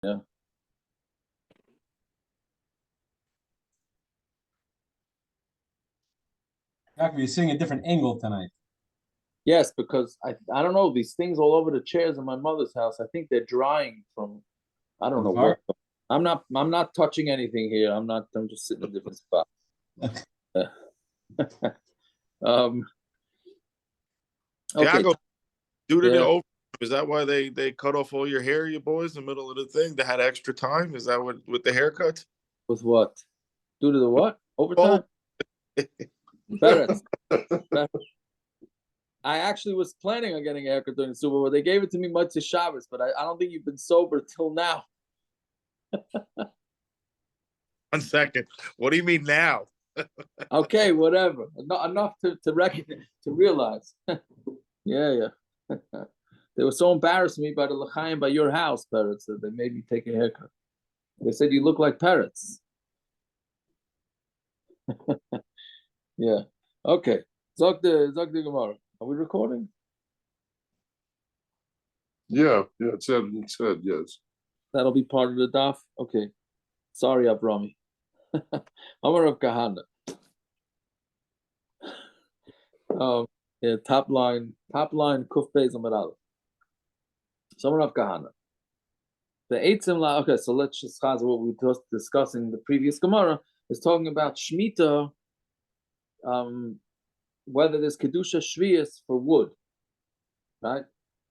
Yeah. You're seeing a different angle tonight. Yes, because I don't know, these things all over the chairs in my mother's house. I think they're drying from I don't know what. I'm not touching anything here. I'm just sitting in a different spot. um okay. Tiago, due to the Yeah. over, is that why they cut off all your hair, you boys, in the middle of the thing? They had extra time. Is that what with the haircuts? With what? Due to the what? Oh, Overtime? Peretz. I actually was planning on getting a haircut during the Super Bowl. They gave it to me Motzei Shabbos, but I don't think you've been sober till now. 1 second. What do you mean now? Okay, whatever. Not enough to recognize, to realize. Yeah. They were so embarrassed me by the L'chaim by your house, Peretz, that they made me take a haircut. They said you look like Peretz. Yeah. Okay. Zog the Gemara. Are we recording? Yeah, it said yes. That'll be part of the daf. Okay. Sorry, Abrami. Amar of Kahana. Yeah, top line, Kuf Beis Amar Aleph. Amar of Kahana. The Eitzim La. Okay, so let's just chaz what we were discussing in the previous Gemara is talking about Shemitah. Whether there's kedusha shvius for wood, right?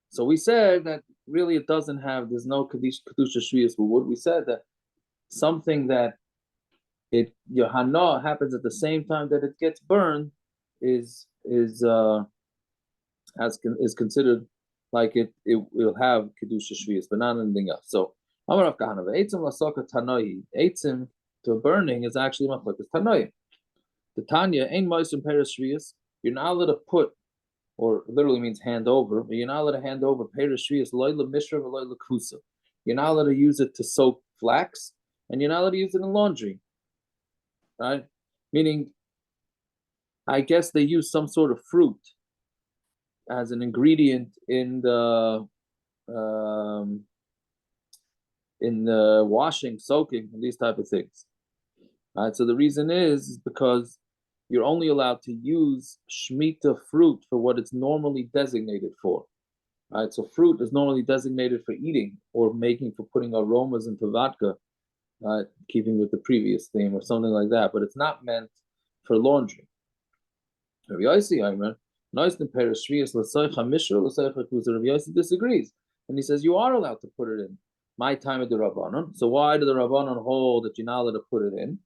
So we said that really there's no kedusha shvius for wood. We said that something that your hana happens at the same time that it gets burned is considered like it will have kedusha shvius, but not anything else. So Amarav Kahana eitzim lasaka tanoi, eitzim to burning is actually machlokes tanoi. The Tanya ain't moisim peres shvius. You're not allowed to put, or literally means hand over, but you're not allowed to hand over peres shvius loyla mishra loyla kusa. You're not allowed to use it to soak flax, and you're not allowed to use it in laundry, right? Meaning, I guess they use some sort of fruit as an ingredient in the washing, soaking, and these type of things. Right. So the reason is because you're only allowed to use Shemitah fruit for what it's normally designated for. Right. So fruit is normally designated for eating or making for putting aromas into vodka, keeping with the previous theme or something like that. But it's not meant for laundry. Rabbi Yossi disagrees. And he says you are allowed to put it in. My time at the Rabbanon. So why do the Rabbanon hold that you're not allowed to put it in?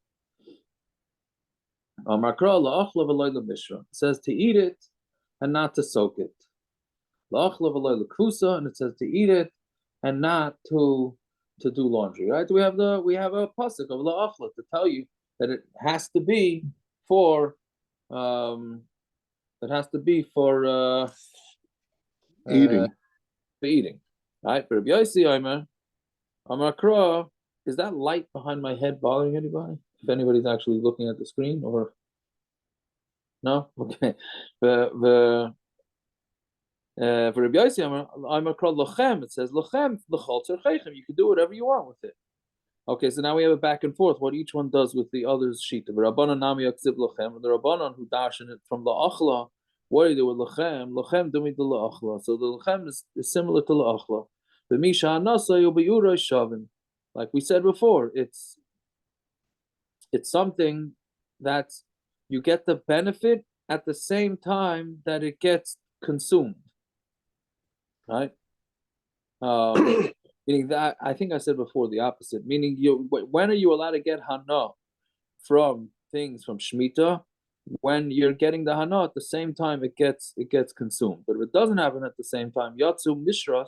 It says to eat it and not to soak it. And it says to eat it and not to do laundry. Right? We have a pasuk of la'achla to tell you that it has to be for eating. For eating. Right? But Rabbi Yossi Amakra, is that light behind my head bothering anybody? If anybody's actually looking at the screen, or no? Okay. For Rabbi Yossi Amakra lochem, it says lochem l'chol tzarcheichem. You can do whatever you want with it. Okay, so now we have a back and forth. What each one does with the other's sheet. The Rabbanon nami yaksiv lochem, and the Rabbanon who darshan it from la'achla. What do you do with lochem? Lochem dumi the la'achla. So the lochem is similar to la'achla. Like we said before, it's something that you get the benefit at the same time that it gets consumed, right? Meaning that I think I said before the opposite. Meaning, when are you allowed to get hana from things from Shemitah? When you're getting the hana at the same time it gets consumed. But if it doesn't happen at the same time, yatsu mishra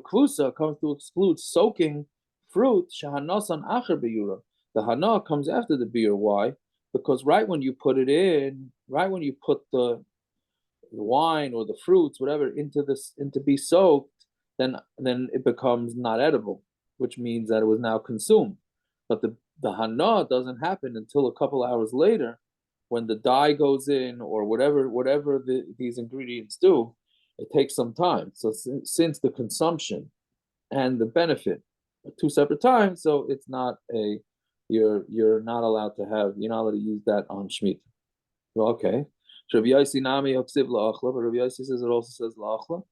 kvusa comes to exclude soaking fruit. Shahanasan acher biyura. The hana comes after the beer. Why? Because right when you put it in, right when you put the wine or the fruits, whatever, into be soaked, then it becomes not edible, which means that it was now consumed. But the hana doesn't happen until a couple hours later, when the dye goes in or whatever these ingredients do. It takes some time. So since the consumption and the benefit two separate times, so it's not a you're not allowed to have you're not allowed to use that on Shemitah. Well, okay. So Rabbi Yossi Nami Yoksiv La'achla, but Rabbi Yossi says it also says La'achla.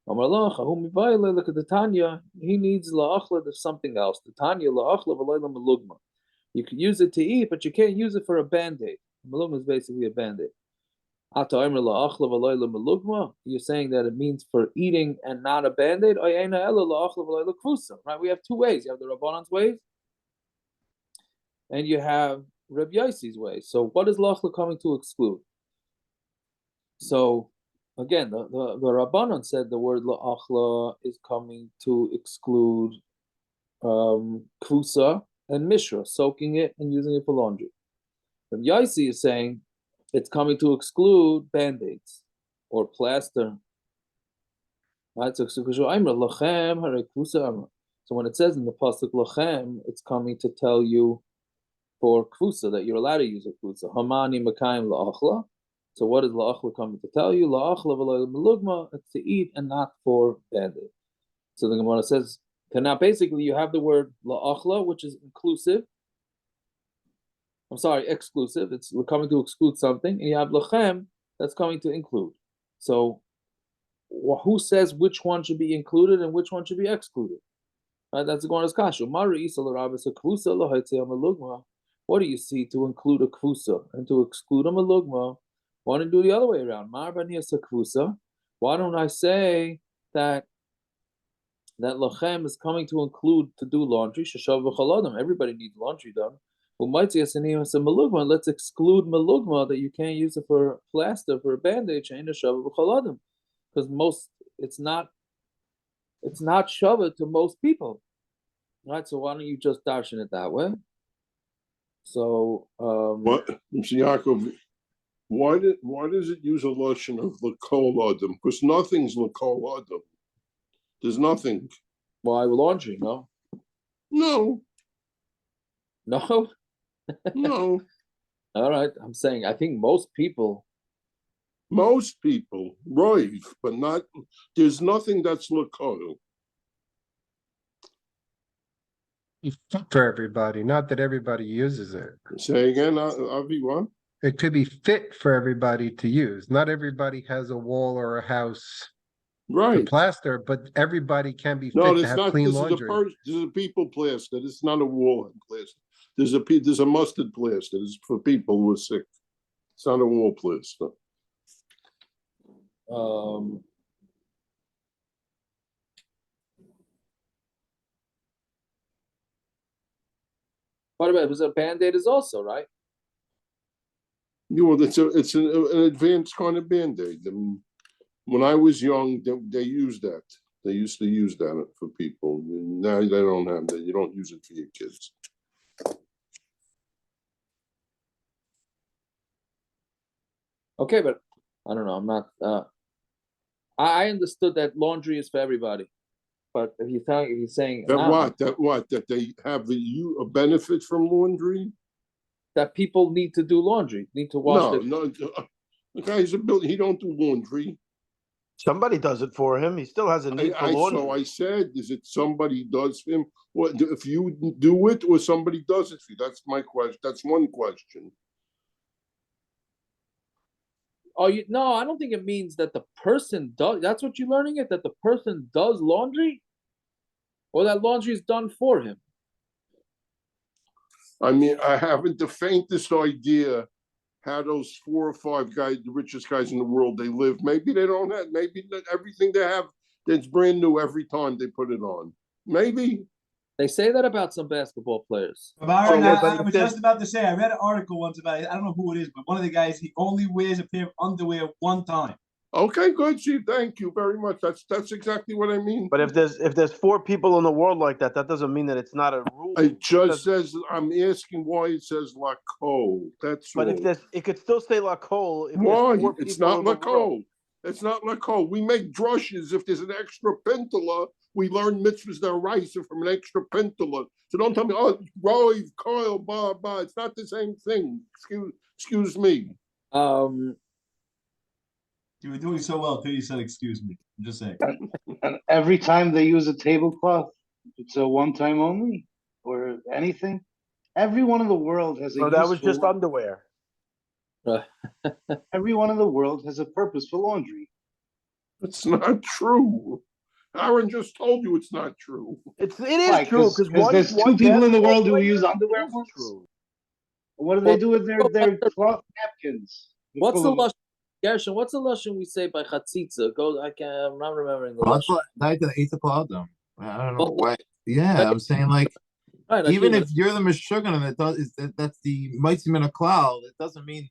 Look at the Tanya. He needs La'achla. There's something else. The Tanya La'achla v'layla melugma. You can use it to eat, but you can't use it for a band-aid. Melugma is basically a band-aid. You're saying that it means for eating and not a band-aid? Right? We have two ways. You have the Rabbanan's ways, and you have Rabbi Yossi's ways. So what is Lachla coming to exclude? So again, the Rabbanan said the word La'achla is coming to exclude Kvusa and Mishra, soaking it and using it for laundry. Rabbi Yossi is saying it's coming to exclude band-aids or plaster. Right? So when it says in the pasuk lachem, it's coming to tell you for kvusa that you're allowed to use a kvusa. Hamani makayim la'achla. So what is la'achla coming to tell you? La'achla v'lo melugma. It's to eat and not for band-aid. So the Gemara says, now basically you have the word la'achla, which is inclusive. I'm sorry, exclusive. We're coming to exclude something, and you have lachem that's coming to include. So, who says which one should be included and which one should be excluded? Right, that's the Gemara's kasha. What do you see to include a kvusa and to exclude a melugma? Why don't you do the other way around? Why don't I say that lachem is coming to include to do laundry? Everybody needs laundry done. Let's exclude melugma that you can't use it for plaster, for a bandage, because it's not shava to most people, right? So why don't you just darshan it that way? So what, Mr. Yaakov? Why does it use a lotion of l'kol adam? Because nothing's l'kol adam. There's nothing. Why laundry? No. No. No. No. All right. I'm saying I think most people, right, but not. There's nothing that's l'kol. It's fit for everybody, not that everybody uses it. Say again, Avi, what? It could be fit for everybody to use. Not everybody has a wall or a house to Right. plaster, but everybody can be No, fit to it's have not. clean This laundry. is a people plaster. It's not a wall plaster. There's a mustard plaster. It's for people who are sick. It's not a wall plaster. What about it? Was a band-aid is also right? You know, it's an advanced kind of band-aid. I mean, when I was young, they used that. They used to use that for people. Now they don't have that. You don't use it for your kids. Okay, but I don't know. I'm not. I understood that laundry is for everybody, but if he's saying That they have a benefit from laundry. That people need to do laundry, need to wash. No. The guy's a builder. He don't do laundry. Somebody does it for him. He still has a need for laundry. So I said, is it somebody does for him? What if you do it or somebody does it for you? That's my question. That's one question. Oh, no, I don't think it means that the person does. That's what you're learning it, that the person does laundry, or that laundry is done for him. I mean, I haven't the faintest idea how those 4 or 5 guys, the richest guys in the world, they live. Maybe they don't have. Maybe everything they have that's brand new every time they put it on. Maybe. They say that about some basketball players. I was just about to say, I read an article once about it. I don't know who it is, but one of the guys, he only wears a pair of underwear one time. Okay, good, Chief. Thank you very much. That's exactly what I mean. But if there's 4 people in the world like that, that doesn't mean that it's not a rule. It just says, I'm asking why it says La Cole. That's but all. it could still say La Cole. Why? It's not La Cole. It's not La Cole. We make drushes if there's an extra pentala. We learn mitzvahs that are ricer from an extra pentala. So don't tell me, oh, Roy, Kyle, blah, blah. It's not the same thing. Excuse me. You were doing so well until you said, excuse me. I'm just saying. And every time they use a tablecloth? It's a one time only or anything. Everyone in the world has a So that was just useful- underwear. Everyone in the world has a purpose for laundry. It's not true. Aaron just told you it's not true. It is Why? true because There's two people in the world who use underwear once. True. What do they do with their cloth napkins? What's Full the of- lashon? Gershon, what's the lashon we say by chatzitza? Go, I'm not remembering the That's lashon. what like the eighth of Adam. I don't know Oh. why. Yeah, I'm saying like Right, even Akiva, if you're the Meshuggah and that's the mighty min cloud, it doesn't mean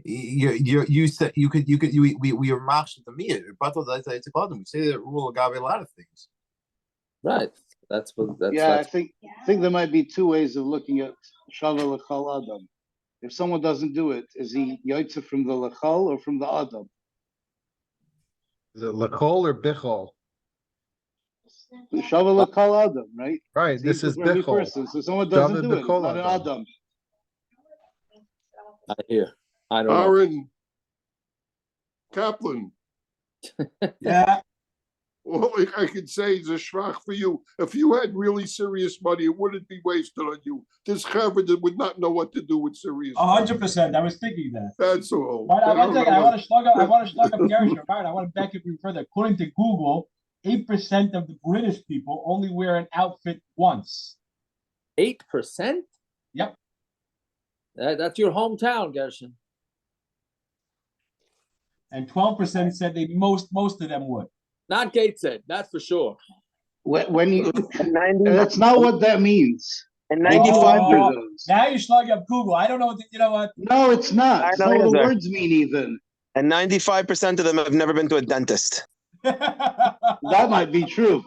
you said we are marching to me. But that's eighth of Adam. We say that rule of a lot of things. right. That's what that's. yeah, that's, I think there might be two ways of looking at Shava L'chal Adam. If someone doesn't do it, is he Yaitza from the L'chal or from the Adam? Is it Lachol or Bichol? Shava L'chal Adam, right? Right, It's this equal is for every Bichol. person. So someone doesn't David do it, it's Bechol not an Adam. Adam. I hear. I don't know. Aaron Kaplan. Yeah. All I could say is a schwach for you. If you had really serious money, it wouldn't be wasted on you. This Harvard would not know what to do with serious money. 100%. I was thinking that. That's all. But They one don't second, know I want what- to slug up Gershon. Right, I want to back up even further. According to Google, 8% of the British people only wear an outfit once. 8%? Yep. That's your hometown, Gershon. And 12% said most of them would. Not Gateshead, that's for sure. When you, And 90 that's not what that means. and I do 95 under Oh. those. Now you slug up Google. I don't know what you know what. No, it's not. I It's know not what the either. words mean even. and 95% of them have never been to a dentist. That might be true.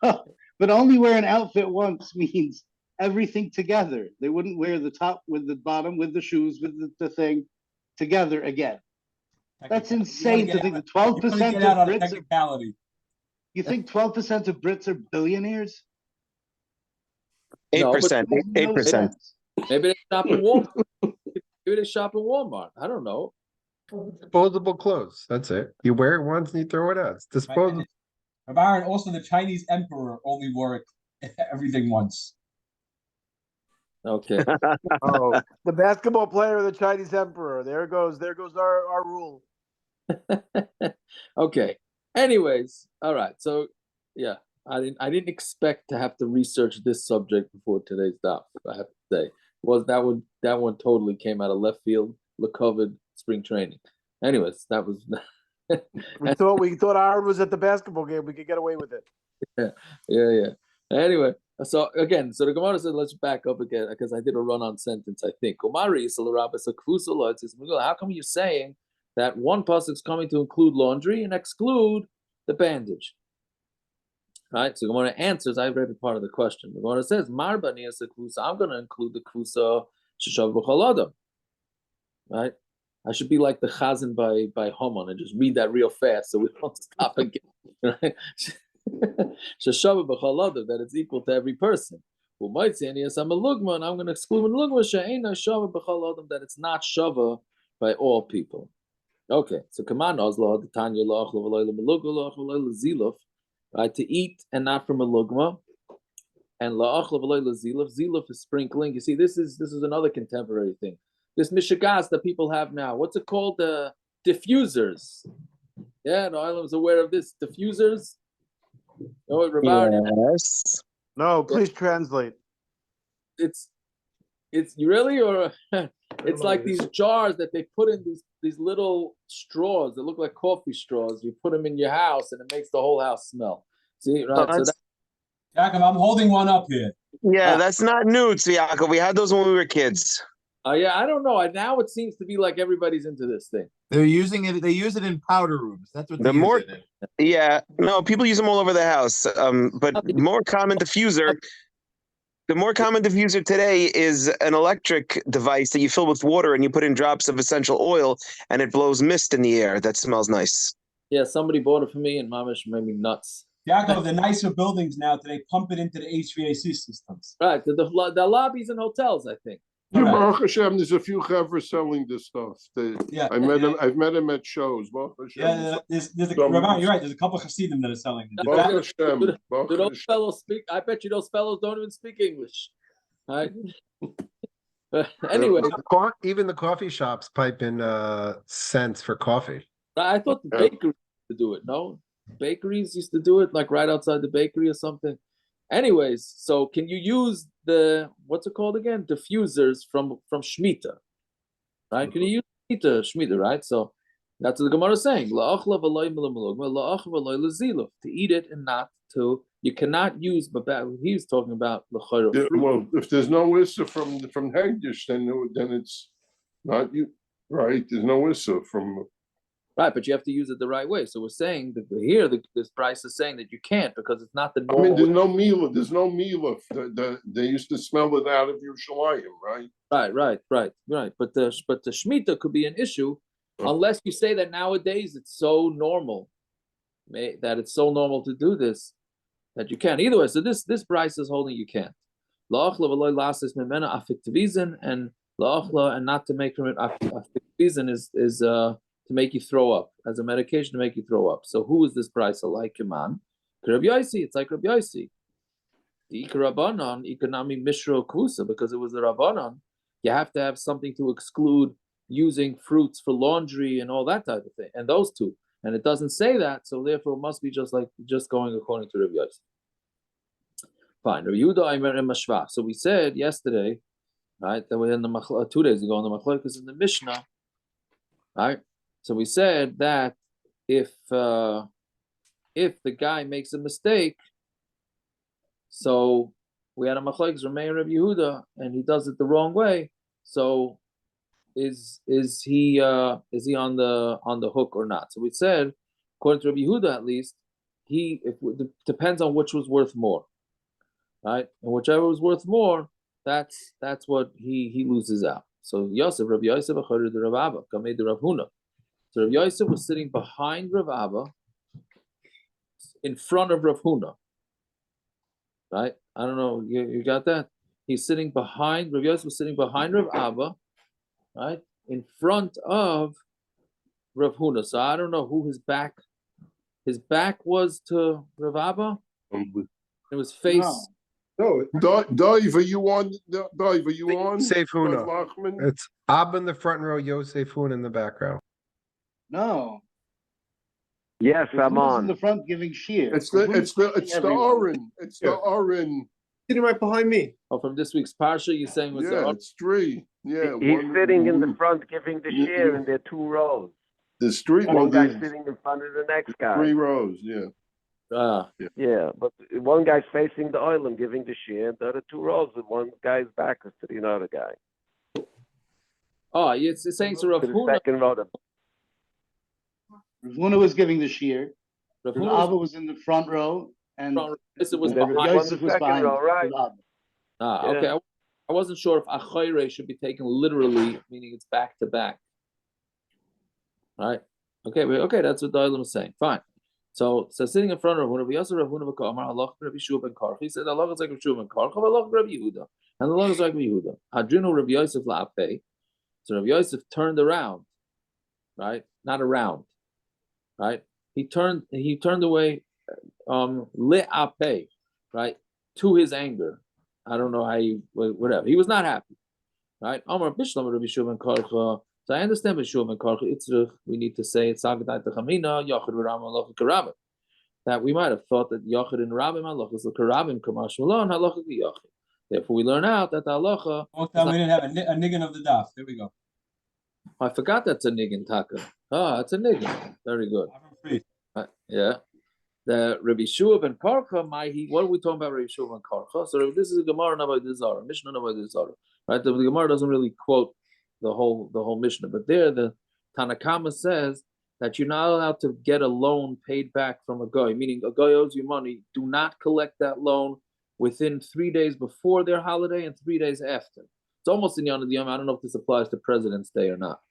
But only wear an outfit once means everything together. They wouldn't wear the top with the bottom, with the shoes, with the thing together again. That's insane to think that 12% of get out on a Brits are, technicality. you think 12% of Brits are billionaires? 8%. Makes no 8%. sense. Maybe they shop in Walmart. Maybe they shop in Walmart. I don't know. Disposable clothes. That's it. You wear it once and you throw it out. It's disposable. Baron, also the Chinese emperor only wore everything once. Okay. Oh, the basketball player, the Chinese emperor. There goes our rule. Okay. Anyways, all right. So yeah, I didn't expect to have to research this subject before today's daf. I have to say, that one totally came out of left field. COVID spring training. Anyways, that was. We thought Aaron was at the basketball game. We could get away with it. Yeah. Anyway, so again, so the Gemara said, let's back up again because I did a run-on sentence. I think. How come you're saying that one pasuk is coming to include laundry and exclude the bandage? Right. So Gemara answers. I read a part of the question. The Gemara says, "Marba niyasa kvusa." I'm going to include the kvusa sheshav b'chol adam. Right. I should be like the chazan by Haman and just read that real fast so we don't stop again. Right? Sheshava b'chol adam, that it's equal to every person. Who might say, "Yes, I'm a lugma," and I'm going to exclude a lugma she'ena shava b'chol adam, that it's not shava by all people. Okay, so Kamma ozla the Tanya lach l'v'loy l'melugma lach l'v'loy l'ziluf, right? To eat and not from a lugma, and la'ach l'v'loy l'ziluf. Ziluf is sprinkling. You see, this is another contemporary thing. This mishagas that people have now. What's it called? The diffusers. Yeah, no, I was aware of this. Diffusers. No, Yes. No, please translate. It's you really or it's like these jars that they put in these little straws that look like coffee straws. You put them in your house and it makes the whole house smell. See, right? So Jacob, I'm holding one up here. Yeah, that's not new, Tzviakov. We had those when we were kids. Yeah, I don't know. Now it seems to be like everybody's into this thing. They're using it. They use it in powder rooms. That's what The they more- use it in. Yeah, no, people use them all over the house. But the more common diffuser today is an electric device that you fill with water and you put in drops of essential oil and it blows mist in the air. That smells nice. Yeah, somebody bought it for me and Mamish made me nuts. Jacob, the nicer buildings now, they pump it into the HVAC systems. Right, the lobbies and hotels, I think. Correct. Baruch Hashem, there's a few chevra selling this stuff. Yeah, I've met him at shows. Baruch Hashem. Yeah, there's a, Some- Rabbi, you're right. There's a couple of Hasidim that are selling it. Baruch Hashem. Baruch Do those Hashem. fellows speak? I bet you those fellows don't even speak English. Right? Anyway, Even the coffee shops pipe in cents for coffee. I thought the Yeah. bakeries used to do it. No, bakeries used to do it, like right outside the bakery or something. Anyways, so can you use the what's it called again? Diffusers from Shemitah, right? Can you use Shemitah, right? So that's what the Gemara is saying. To eat it and not to. You cannot use. But he's talking about Yeah, well, if there's no issa from Hagdish, then it's not you, right? There's no issa from. right, but you have to use it the right way. So we're saying that here, this price is saying that you can't because it's not the I normal. mean, there's no mila. There's no mila. They used to smell it out of Yerushalayim, right? Right. But the Shemitah could be an issue unless you say that nowadays it's so normal, that it's so normal to do this that you can't. Either way, so this price is holding you can't. And not to make from it affiktivizin is to make you throw up, as a medication to make you throw up. So who is this price like man? Rabbi Yosi, it's like Rabbi Yosi. The Ikarabanan, Ikanami Mishra Kusa, because it was the Rabbanan, you have to have something to exclude using fruits for laundry and all that type of thing, and those two. And it doesn't say that, so therefore it must be just going according to Rabbi Yosi. Fine. Rabbi Yehuda Aimer and Mashva. So we said yesterday, right, that we in the 2 days ago in the Machlokes in the Mishnah, right? So we said that if the guy makes a mistake, so we had a Machlokes Ramei and Rabbi Yehuda, and he does it the wrong way. So is he on the hook or not? So we said, according to Rabbi Yehuda at least, it depends on which was worth more, right? And whichever was worth more, that's what he loses out. So Yosef, Rabbi Yosef, Achar the Rav Abba, Kamei the Rav Huna. So Rabbi Yosef was sitting behind Rav Abba, in front of Rav Huna, right? I don't know, you got that? He's sitting behind, Rav Yosef was sitting behind Rav Abba, right, in front of Rav Huna. So I don't know who his back was to Rav Abba. It was face. No, Dave, are you on? Dave, are you on? Yosef Huna. Lachman? It's Abba in the front row, Yosef Huna in the back row. No. Yes, I'm Who's in on. the front giving shear? It's the Everyone. Oren. It's the Oren. Sitting right behind me. Oh, from this week's Parsha, you're saying was Yeah, it's three. Yeah, He's one- sitting in the front giving the Yeah, share, yeah. and there are 2 rows. the street. One Well, guy's there's sitting in front of the next guy. 3 rows. Yeah. Yeah, but one guy's facing the oil and giving the share, and the other 2 rows, and one guy's back is to the other guy. Oh, it's saying to Rav To the Huna. second row. Rav Huna was giving the shear. Rav Rav Huna Abba was in the front row, and was And then Rav there's one Yosef the was second behind row, right? Rav Abba. Okay. Yeah. I wasn't sure if Achayre should be taken literally, meaning it's back to back. Right? Okay, that's what Dailam is saying. Fine. So sitting in front of Rav Yosef, Rav Huna v'Kamar, Allah Rabbi Shua ben Karch. He said Allah is like Rabbi Shua ben Karch, Allah Rabbi Yehuda, and Allah is like Rabbi Yehuda. Hadrinu Rabbi Yosef la'apei. So Rabbi Yosef turned around, right? Not around, right? He turned away, le'apei, right? To his anger. I don't know how whatever. He was not happy, right? Amar Bishlam Rabbi Shua ben Karch. So I understand B'Shuv and Karch Itzrich, we need to say it's Sagadat Chamina, Yachid Ram Allah Karabim. That we might have thought that Yachid and Rabim Allah is the Karabim Kamash Malon, Halacha Yachid. Therefore, we learn out that the halacha. Oh, we didn't have a niggin of the daf. There we go. I forgot that's a niggin taka. It's a niggin. Very good. Yeah. The Rabbi Shuv and Karcha, what are we talking about, Rabbi Shuv and Karcha? So this is a Gemara Navai Dizara, Mishnah Navai Dizara. Right? The Gemara doesn't really quote the whole Mishnah, but there the Tanakama says that you're not allowed to get a loan paid back from a guy, meaning a guy owes you money. Do not collect that loan within 3 days before their holiday and 3 days after. It's almost in Yom Yom. I don't know if this applies to President's Day or not,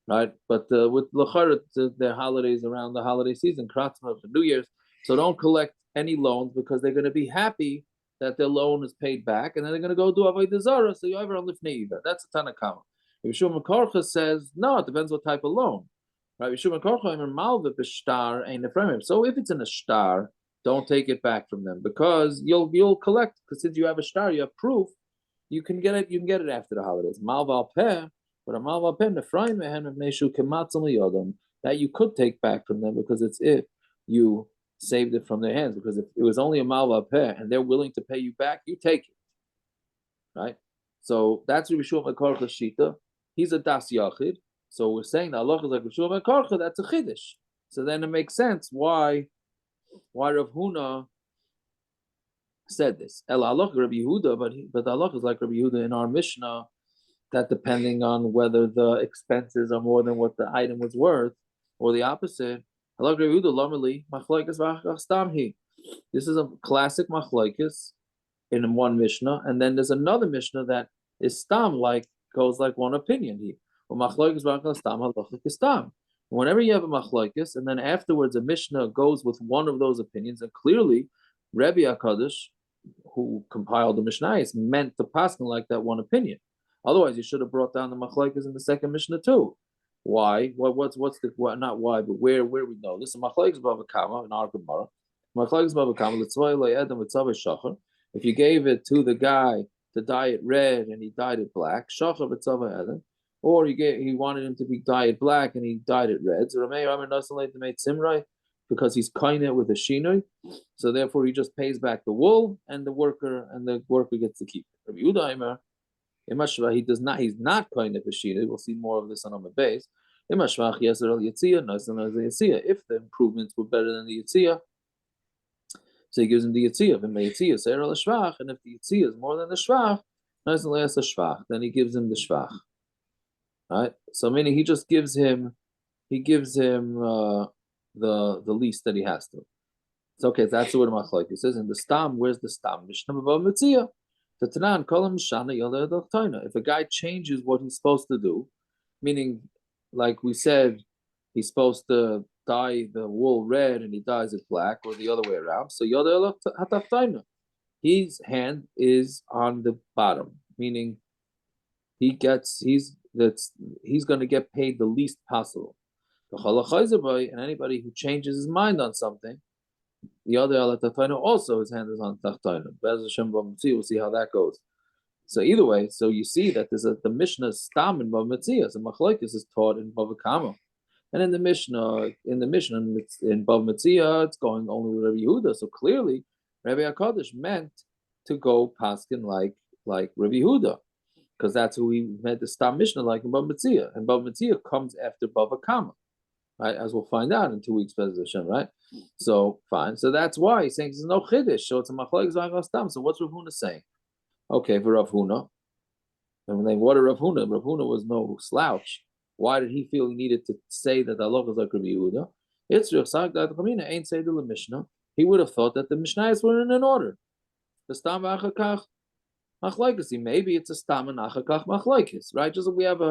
right? But with L'charet, their holidays around the holiday season, Kratzma for New Year's, so don't collect any loans because they're going to be happy that their loan is paid back, and then they're going to go do avodah zarah. So you ever on lifnei iver. That's a Tanakama. Yeshua Mekorcha says no. It depends what type of loan, right? Yeshua Mekorcha imer malve b'shtar ain't a. So if it's in a shtar, don't take it back from them because you'll collect, because since you have a shtar, you have proof. You can get it. You can get it after the holidays. Malval peh, but a malval peh nefraim mehen neshu kematzon liyodam that you could take back from them because it's if you saved it from their hands. Because if it was only a malval peh and they're willing to pay you back, you take it, right? So that's Rishon Mekorcha Shita. He's a das yachid. So we're saying that Allah is like Rishon Mekorcha. That's a chiddush. So then it makes sense why Rav Huna said this. El Allah Rabbi Yehuda, but Allah is like Rabbi Yehuda in our Mishnah, that depending on whether the expenses are more than what the item was worth, or the opposite. Allah Rabbi Yehuda lameli machlokes v'achach stamhi. This is a classic machlokes in one Mishnah, and then there's another Mishnah that is stam, like goes like one opinion here. Machlokes v'achach stam halachic is stam. Whenever you have a machlokes, and then afterwards a Mishnah goes with one of those opinions, and clearly Rebbe HaKadosh, who compiled the Mishnah, is meant to pass like that one opinion. Otherwise, you should have brought down the machlokes in the second Mishnah too. Why? What's the not why, but where we know this? Machlokes Bava Kamma in our Gemara. Machlokes Bava Kamma l'tzvay le'edam v'tzavay shachar. If you gave it to the guy to dye it red and he dyed it black, shachar v'tzavay edam, or he wanted him to be dyed black and he dyed it red. So Ramei Amar Nasalei to make simrai, because he's kind with a shinoi, so therefore he just pays back the wool and the worker gets to keep it. Rabbi Yehuda Aimer, he does not. He's not kind of a shinoi. We'll see more of this on the base. If the improvements were better than the yitzia, so he gives him the yitzia. And if the yitzia is more than the shvach, then he gives him the shvach. Right. So meaning he just gives him the least that he has to. It's okay. That's the word machlok. It says in the stam. Where's the stam? Mishnah Bava Metzia. If a guy changes what he's supposed to do, meaning, like we said, he's supposed to dye the wool red and he dyes it black, or the other way around. So his hand is on the bottom, meaning he's going to get paid the least possible. And anybody who changes his mind on something, the other also his hand is on Tachtainu. We'll see how that goes. So either way, so you see that there's the Mishnah stam in Bava Metzia. So machlokes is taught in Bava Kamma, and in the Mishnah in Bava Metzia, it's going only with Rabbi Yehuda. So clearly, Rabbi HaKadosh meant to go paskin like Rabbi Yehuda, because that's who he meant the stam Mishnah like in Bava Metzia, and Bava Metzia comes after Bava Kamma, right? As we'll find out in 2 weeks, Bezos Hashem, right? So fine. So that's why he's saying there's no chiddush. So it's a machlokes v'achas stam. So what's Rav Huna saying? Okay, for Rav Huna. And then what Rav Huna? Rav Huna was no slouch. Why did he feel he needed to say that Allah is like Rabbi Yehuda? It's ain't say the Mishnah. He would have thought that the Mishnayos were in an order. The stam v'achakach machlokes. Maybe it's a stam and achakach machlokes, right? Just we have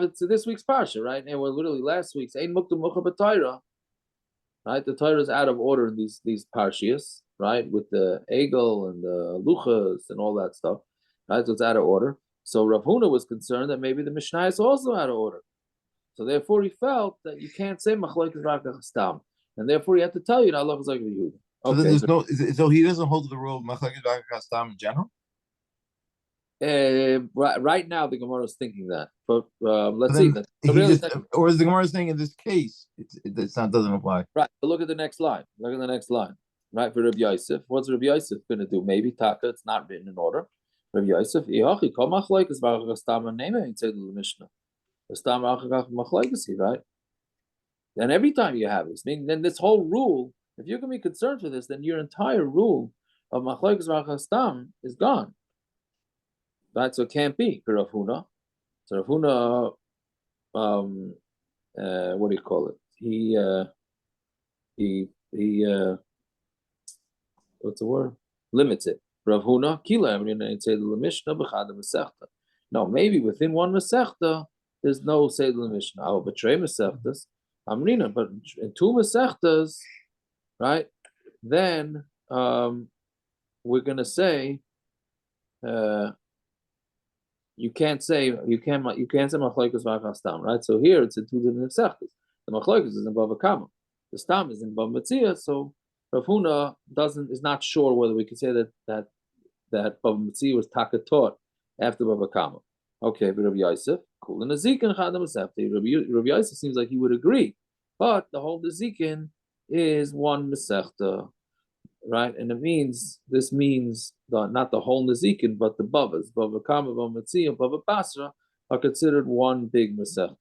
it to this week's parsha, right? And we're literally last week's Ein Mukta Mucha B'Torah, right? The Torah is out of order in these parshias, right? With the Egel and the Luchas and all that stuff, right? So it's out of order. So Rav Huna was concerned that maybe the Mishnah is also out of order. So therefore he felt that you can't say Machlokes V'achas Stam. And therefore he had to tell you that Allah is like Yehuda. So then there's so he doesn't hold to the rule of Machlokes V'achas Stam in general? Right now the Gemara is thinking that, but let's see that. Or is the Gemara saying in this case it's not doesn't apply? Right. But look at the next line. Look at the next line. Right, for Rabbi Yosef, what's Rabbi Yosef going to do? Maybe Taka, it's not written in order. Rabbi Yosef, right? Then every time you have this, meaning then this whole rule, if you're going to be concerned for this, then your entire rule of machlokes v'achas stam is gone. Right, so it can't be for Rav Huna. So Rav Huna, what do you call it? He what's the word? Limits it. Rav Huna, kila, say the Mishnah b'chad Masechta. No, maybe within one Masechta, there's no say the Mishnah. I will betray Masechtas. Amrina, but in two Masechtas, right? Then we're gonna say you can't say machlokes v'achas stam, right? So here it's in two different mesechtas. The machlokes is in Bava Kamma, the stam is in Bava Metzia. So Rav Huna is not sure whether we can say that Bava Metzia was taka taught after Bava Kamma. Okay, but Rabbi Yosef, cool. And the Zikin Chadam Mesefti. Rabbi Yosef seems like he would agree, but the whole Zikin is one Mesechta, right? And this means not the whole Nezikin, but the Bavas, Bava Kamma, Bava Metzia, Bava Basra, are considered one big Mesechta.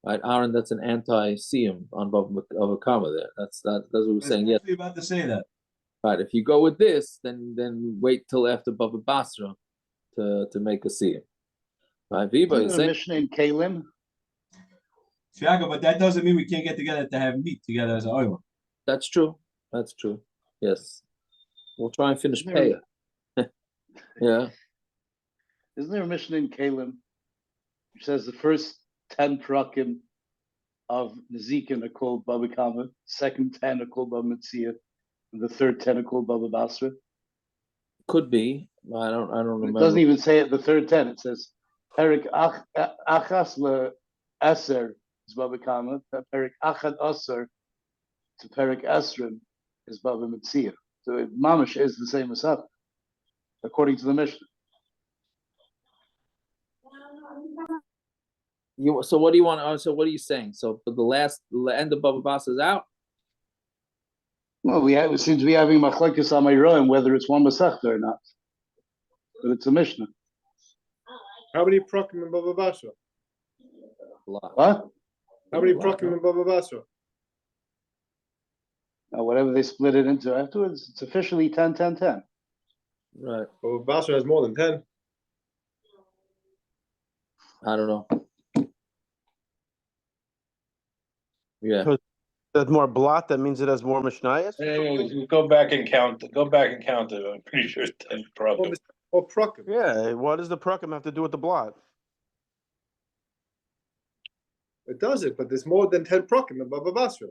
Right, Aaron, that's an anti-siyum on Bava Kamma there. That's what we're saying. Yes. Yeah, about to say that. Right. If you go with this, then wait till after Bava Basra to make a siyum. Right. Viva is saying Mishnah in Kalim. Tiago, but that doesn't mean we can't get together to have meat together as an oil. that's true. That's true. Yes. We'll try and finish Peah. Yeah. Isn't there a Mishnah in Kalim which says the first 10 prakim of Nezikin are called Bava Kamma, second 10 are called Bava Metzia, and the third 10 are called Bava Basra? Could be. I don't remember. It doesn't even say it the third 10. It says Perik Achas le Eser is Bava Kamma, Perik Achad Aser to Perik Esrim is Bava Metzia. So Mamish is the same as that, according to the Mishnah. So what do you want? So what are you saying? So for the end of Bava Basra is out? Well, we seem to be having machlokes on Mayroim whether it's one Masechta or not, but it's a Mishnah. How many prakim in Bava Basra? What? How many prakim in Bava Basra? Whatever they split it into afterwards, it's officially 10, 10, 10. Right. Bava Basra has more than 10. I don't know. Yeah. So that's more blot. That means it has more mishnayos. Hey, go back and count. Go back and count it. I'm pretty sure it's 10 prakim. Or prakim. Yeah. What does the prakim have to do with the blot? It does it, but there's more than 10 prakim in Bava Basra.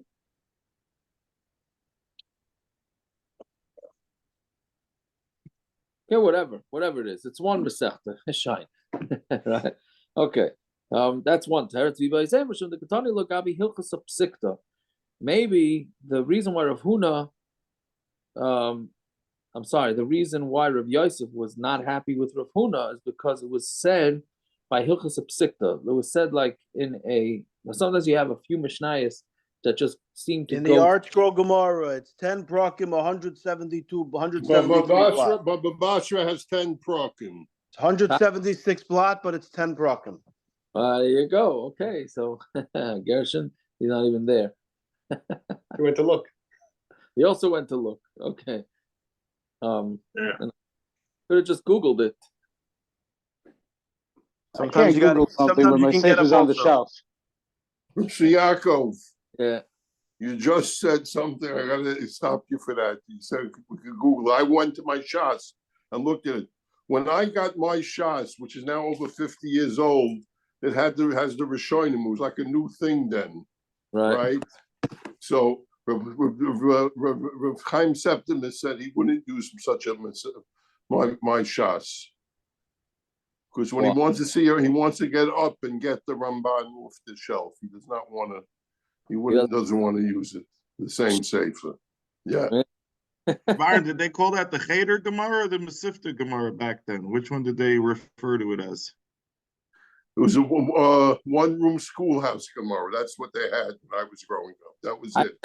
Yeah, whatever it is. It's one Masechta. Shine. Right. Okay. That's one. Maybe the reason why Rav Huna, the reason why Rav Yosef was not happy with Rav Huna is because it was said by Hilchas Psikta. It was said like sometimes you have a few Mishnayos that just seem to in go. the Art Scroll Gemara, it's 10 prakim, 173 blot. Bava Basra has 10 prakim. It's 176 blot, but it's 10 prakim. There you go. Okay, so Gershon, he's not even there. He went to look. He also went to look. Okay. Could have just Googled it. Sometimes you Google something when my safe is on the shelf. Yaakov. Yeah. You just said something. I gotta stop you for that. You said we could Google. I went to my Shas and looked at it. When I got my Shas, which is now over 50 years old, it has the Rishonim. It was like a new thing then, right? So Rav Chaim Septimus said he wouldn't use such a my Shas because when he wants to see her, he wants to get up and get the Ramban off the shelf. He does not want to. Doesn't want to use it. The same sefer. Yeah. Byron, did they call that the Cheder Gemara or the Masifta Gemara back then? Which one did they refer to it as? It was a one-room schoolhouse Gemara. That's what they had when I was growing up. That was it.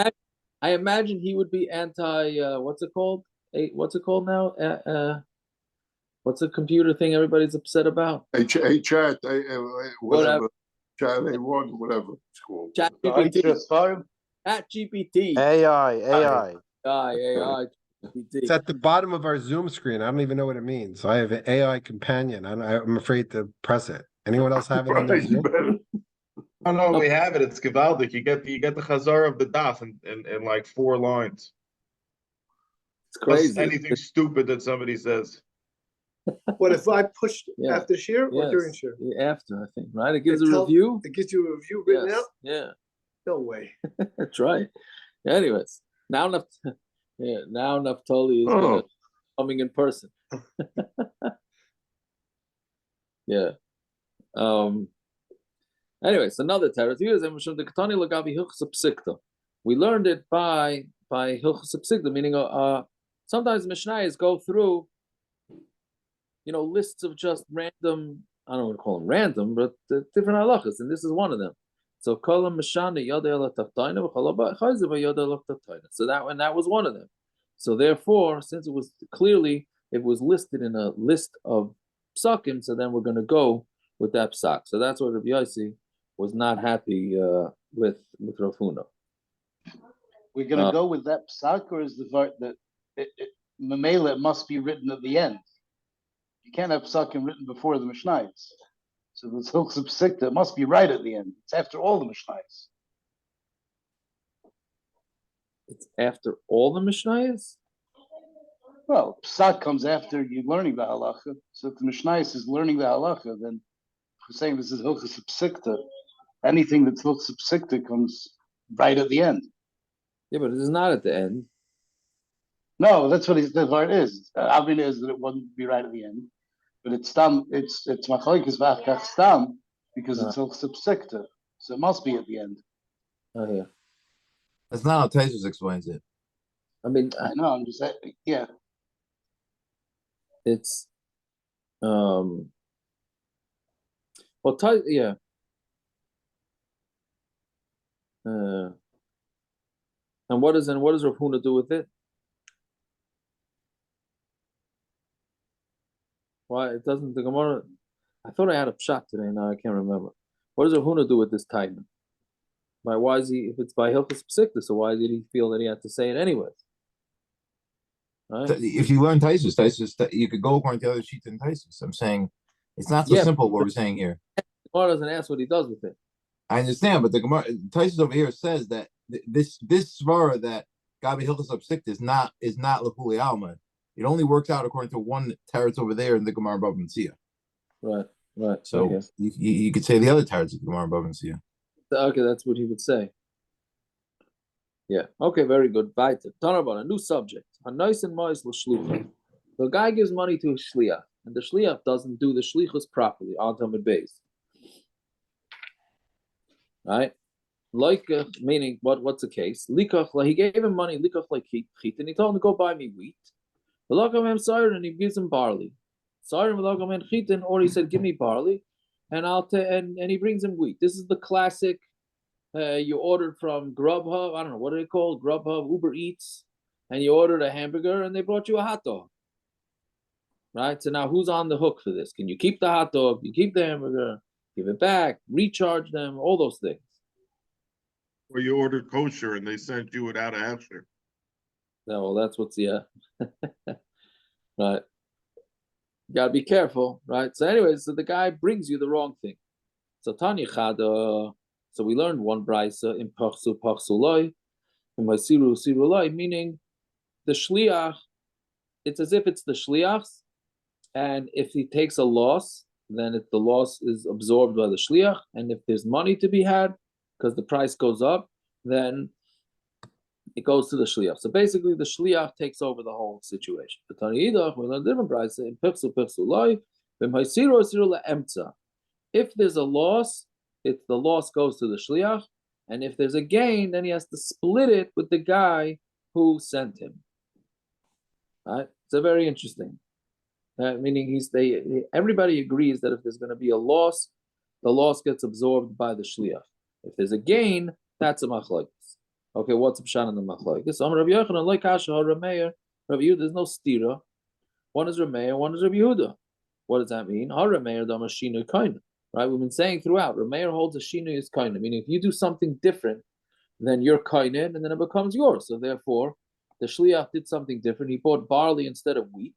I imagine he would be anti. What's it called? What's it called now? What's the computer thing everybody's upset about? Chat, whatever. Chat A1, whatever it's called. Chat GPT. Chat GPT. AI. It's at the bottom of our Zoom screen. I don't even know what it means. I have an AI companion. I'm afraid to press it. Anyone else have it on their Zoom? Oh no, we have it. It's Gavaldic. You get the Chazar of the Daf in like 4 lines. It's crazy. Plus anything stupid that somebody says. What if I pushed after share or during share? After, I think, right? It gives a review. It gives you a review written out? Yeah. No way. That's right. Anyways, now Yeah, now Naftali is coming in person. Yeah. Anyways, another teretz. We learned it by Hilchos Psikta, meaning sometimes Mishnayos go through, lists of just random. I don't want to call them random, but different halachas, and this is one of them. So kolam mishana yada taftayna v'chalaba chayziv yada taftayna. So that was one of them. So therefore, since it was listed in a list of psakim, so then we're going to go with that psak. So that's what Rabbi Yossi was not happy with Rav Huna. We're going to go with that psak, or is the part that Mamela it must be written at the end? You can't have psakim written before the Mishnayos. So the Hilchos Psikta must be right at the end. It's after all the Mishnayos. It's after all the Mishnayos? Well, psak comes after you learning the halacha. So if the Mishnayos is learning the halacha, then we're saying this is Hilchos Psikta. Anything that's Hilchos Psikta comes right at the end. Yeah, but it is not at the end. No, that's what the part is. Avin is that it wouldn't be right at the end, but it's stam. It's machlokes v'achkach stam because it's Hilchos Psikta, so it must be at the end. Oh yeah, that's not how Taisus explains it. I mean, I know. I'm just saying, yeah. It's well, yeah. And what does Rav Huna do with it? Why it doesn't the Gemara? I thought I had a pshat today. Now I can't remember. What does Rav Huna do with this time? Why is he? If it's by Hilchos Psikta, so why did he feel that he had to say it anyways? Right? If you learn Taisus, you could go according to other sheets in Taisus. I'm saying it's not so simple what we're saying here. The Gemara doesn't ask what he does with it. I understand, but the Gemara Taisus over here says that this svara that Gabi Hilchos Psikta is not L'Kuli Alma. It only works out according to one teretz over there in the Gemara Bava Metzia. Right. So you could say the other teretz of the Gemara Bava Metzia. Okay, that's what he would say. Yeah. Okay, very good. Weiter. Talk about a new subject. The guy gives money to a shliach, and the shliach doesn't do the shlichus properly on Talmud Beis. Right? Like meaning what's the case? Likach, he gave him money. Likach like chit, and he told him to go buy me wheat. And he gives him barley. Or he said, give me barley, and and he brings him wheat. This is the classic. You ordered from Grubhub. I don't know what are they called, Grubhub, Uber Eats, and you ordered a hamburger, and they brought you a hot dog. Right. So now, who's on the hook for this? Can you keep the hot dog? You keep the hamburger, give it back, recharge them, all those things. Or you ordered kosher and they sent you without a hefsher. No, well, that's what's right. You gotta be careful, right? So, anyways, so the guy brings you the wrong thing. So Tanya Chada. So we learned one brisa in Pachsu Loi, in Siru Loi, meaning the shliach. It's as if it's the shliach's, and if he takes a loss, then if the loss is absorbed by the shliach, and if there's money to be had because the price goes up, then it goes to the shliach. So basically, the shliach takes over the whole situation. But Tanya Idach, we learned different brisa in Pachsu Loi, in Siru Emtza. If there's a loss, the loss goes to the shliach, and if there's a gain, then he has to split it with the guy who sent him. Right? So very interesting. Meaning everybody agrees that if there's going to be a loss, the loss gets absorbed by the shliach. If there's a gain, that's a machlokes. Okay, what's pshat in the machlokes? Rabbi Yochanan like Kasha Rameir. Rabbi Yehuda, there's no stira. One is Rameir, one is Rabbi Yehuda. What does that mean? Rameir damashinu kaina. Right, we've been saying throughout, Rameir holds a shinu is kaina, meaning if you do something different, then you're kaina, and then it becomes yours. So therefore, the shliach did something different. He bought barley instead of wheat.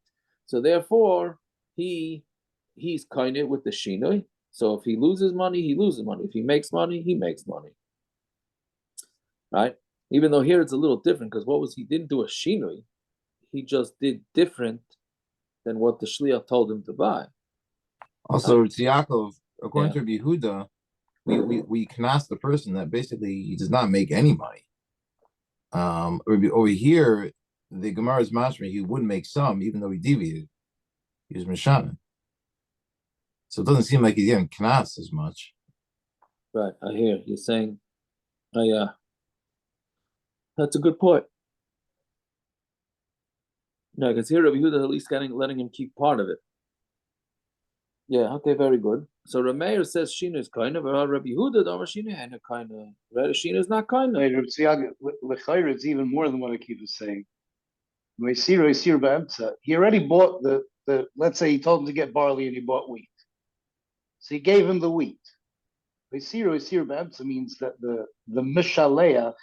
So therefore, he's kaina with the shinu. So if he loses money, he loses money. If he makes money, he makes money. Right? Even though here it's a little different, because he didn't do a shinu, he just did different than what the shliach told him to buy. Also, it's Yaakov. According to Yehuda, we can ask the person that basically he does not make any money. Over here, the Gemara's mashma, he would make some, even though he deviated. He was Mishana. So it doesn't seem like he's getting knas as much. Right, I hear you're saying. Oh yeah, that's a good point. No, because here Rabbi Yehuda at least letting him keep part of it. Yeah, okay, very good. So Rameir says Shina is kind of, Rabbi Yehuda, Shina and a kind of. Shina is not kind of. Wait, it's even more than what Akiva is saying. He already bought the. Let's say he told him to get barley and he bought wheat. So he gave him the wheat. Means that the Mishaleach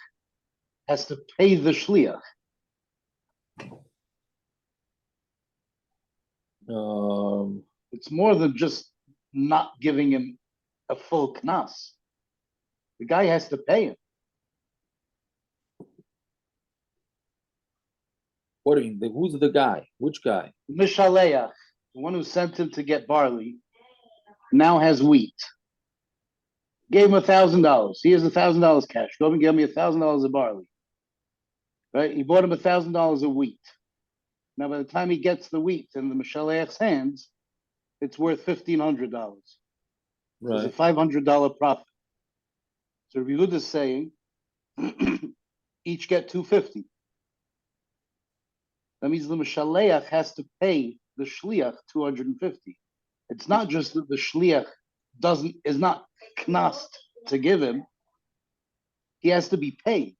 has to pay the Shliach. It's more than just not giving him a full knas. The guy has to pay him. What do you mean? Who's the guy? Which guy? Mishaleach, the one who sent him to get barley, now has wheat. Gave him $1,000. He has $1,000 cash. Go and give me $1,000 of barley. Right? He bought him $1,000 of wheat. Now, by the time he gets the wheat in the Mishaleach's hands, it's worth $1,500. Right. It's a $500 profit. So Rabbi Yehuda is saying, each get $250. That means the Mishaleach has to pay the Shliach $250. It's not just that the Shliach is not knast to give him. He has to be paid.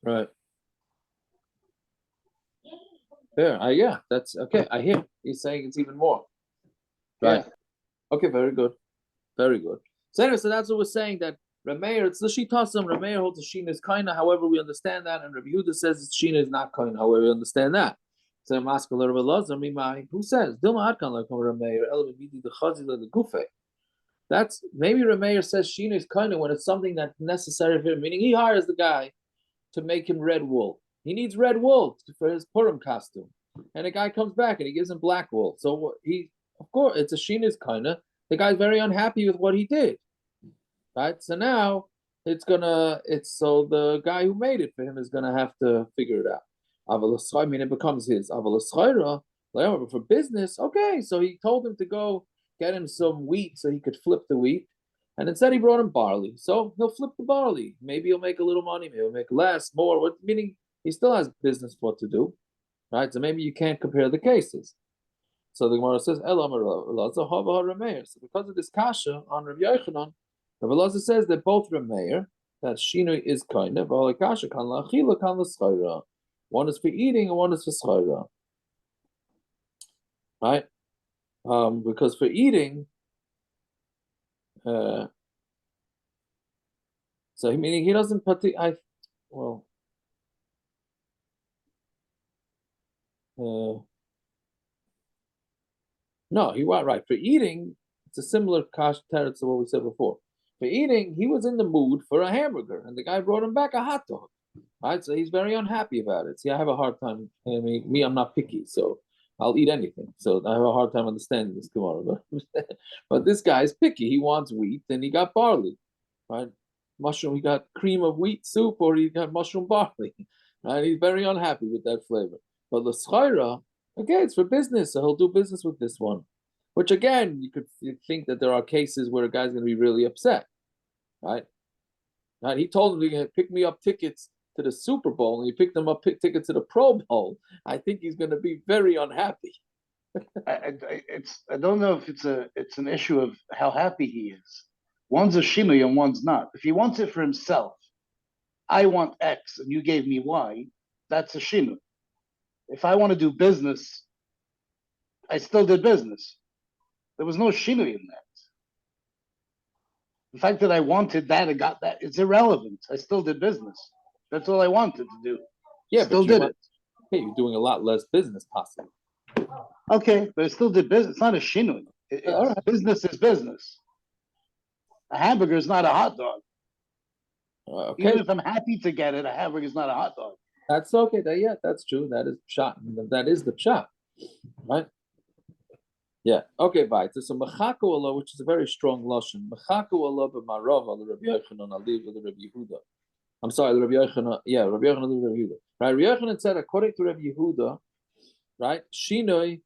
Right. Fair. Yeah, that's okay. I hear. He's saying it's even more. Right. Yeah. Okay, very good. Very good. So anyway, so that's what we're saying, that Rameir, it's the Shitasim, Rameir holds the Shina is kind of, however we understand that, and Rabbi Yehuda says it's Shina is not kind, however we understand that. So I'm asking a little bit Lazar, who says? Dilma Adkan like Rameir, Elamidi the Chazila the Gufe. That's maybe Rameir says Shina is kind of when it's something that's necessary for him, meaning he hires the guy to make him red wool. He needs red wool for his Purim costume. And a guy comes back and he gives him black wool. So of course, it's a Shina is kind of, the guy's very unhappy with what he did. Right? So now so the guy who made it for him is gonna have to figure it out. I mean, it becomes his. For business, okay. So he told him to go get him some wheat so he could flip the wheat. And instead he brought him barley. So he'll flip the barley. Maybe he'll make a little money, maybe he'll make less, more, meaning he still has business what to do. Right? So maybe you can't compare the cases. So the Gemara says, so because of this kasha on Rabbi Yochanan, Rabbi Elazar says that both Rameir, that Shino is kind of, one is for eating and one is for schayra. Right? Because for eating, so meaning he doesn't no, he was right. For eating, it's a similar kash teretz to what we said before. For eating, he was in the mood for a hamburger, and the guy brought him back a hot dog. Right, so he's very unhappy about it. See, I have a hard time. I'm not picky, so I'll eat anything. So I have a hard time understanding this Gemara. But this guy is picky. He wants wheat, and he got barley. Right, mushroom. He got cream of wheat soup, or he got mushroom barley. Right, he's very unhappy with that flavor. But the schayra, okay, it's for business, so he'll do business with this one. Which again, you could think that there are cases where a guy's going to be really upset, right? Right? He told him to pick me up tickets to the Super Bowl, and he picked him up tickets to the Pro Bowl. I think he's going to be very unhappy. I don't know if it's an issue of how happy he is. One's a shinui and one's not. If he wants it for himself, I want X and you gave me Y, that's a shinui. If I want to do business, I still did business. There was no shinui in that. The fact that I wanted that and got that, it's irrelevant. I still did business. That's all I wanted to do. Yeah, still did it. Hey, you're doing a lot less business, possibly. Okay, but I still did business. It's not a shinui. Right. Business is business. A hamburger is not a hot dog. Okay. Even if I'm happy to get it, a hamburger is not a hot dog. That's okay. That's true. That is pshat. That is the pshat, right? Yeah. Okay. Bye. So mechaku Allah, which is a very strong lashon. Mechaku Allah b'marav al Rabbi Yochanan aliv al Rabbi Yehuda. I'm sorry, the Rabbi Yochanan. Yeah, Rabbi Yochanan aliv Rabbi Yehuda. Right? Rabbi Yochanan said, according to Rabbi Yehuda, right, Shinoi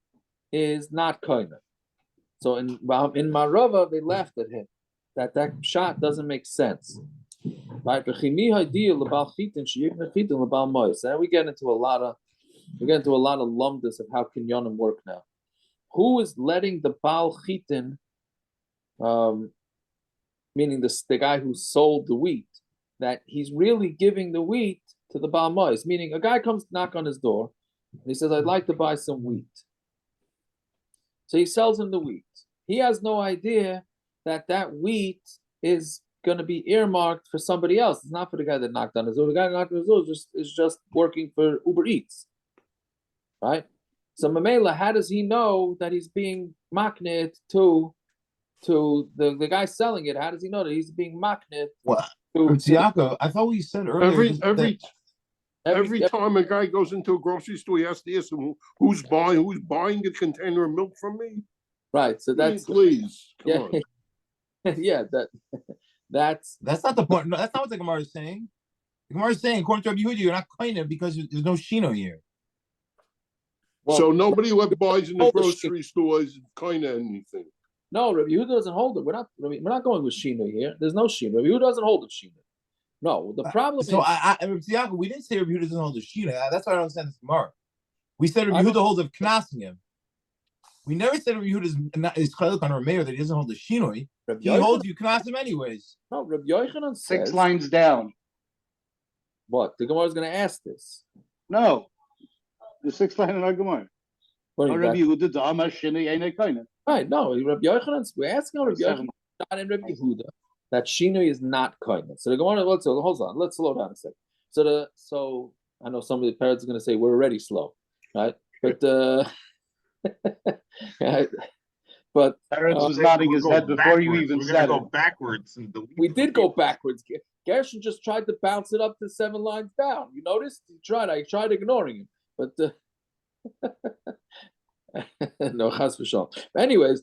is not koina. So in Marava, they laughed at him that shot doesn't make sense. Right? Then we get into a lot of lumdus of how kinyonim work now. Who is letting the Baal Chitin, meaning the guy who sold the wheat, that he's really giving the wheat to the Baal Mois, meaning a guy comes to knock on his door and he says, I'd like to buy some wheat. So he sells him the wheat. He has no idea that wheat is going to be earmarked for somebody else. It's not for the guy that knocked on his door. The guy that knocked on his door is just working for Uber Eats, right? So Mamela, how does he know that he's being maknit to the guy selling it? How does he know that he's being maknit? Well, Yaakov, I thought we said earlier. Every time a guy goes into a grocery store, he has to ask him who's buying a container of milk from me. Right. So that's please come on. Yeah, that's not the point. No, that's not what the Gemara is saying. The Gemara is saying, according to Rabbi Yehuda, you're not koine because there's no shino here. Well, so nobody who buys in the grocery store is koine anything. No, Rabbi Yehuda doesn't hold it. We're not going with shino here. There's no shino. Rabbi Yehuda doesn't hold the shino. No, the problem is. So we didn't say Rabbi Yehuda doesn't hold the shino. That's why I don't understand this Gemara. We said Rabbi Yehuda holds of knasing him. We never said Rabbi Yehuda is chaluk on Rameir that he doesn't hold the shinoi. He holds you knas him anyways. No, Rabbi Yochanan says 6 lines down. What? The Gemara is going to ask this. No, the 6th line in our Gemara. Rabbi Yehuda da'amar shinoi ain't koine. Right? No, Rabbi Yochanan. We're asking Rabbi Yochanan and Rabbi Yehuda that shinoi is not koine. So the Gemara. Hold on. Let's slow down a second. So I know some of the parents are going to say we're already slow, right? But. But Terrence was nodding his head before you even said go backwards. We did go backwards. Gershon just tried to bounce it up to 7 lines down. You noticed? I tried ignoring him, but no chas v'shalom. Anyways,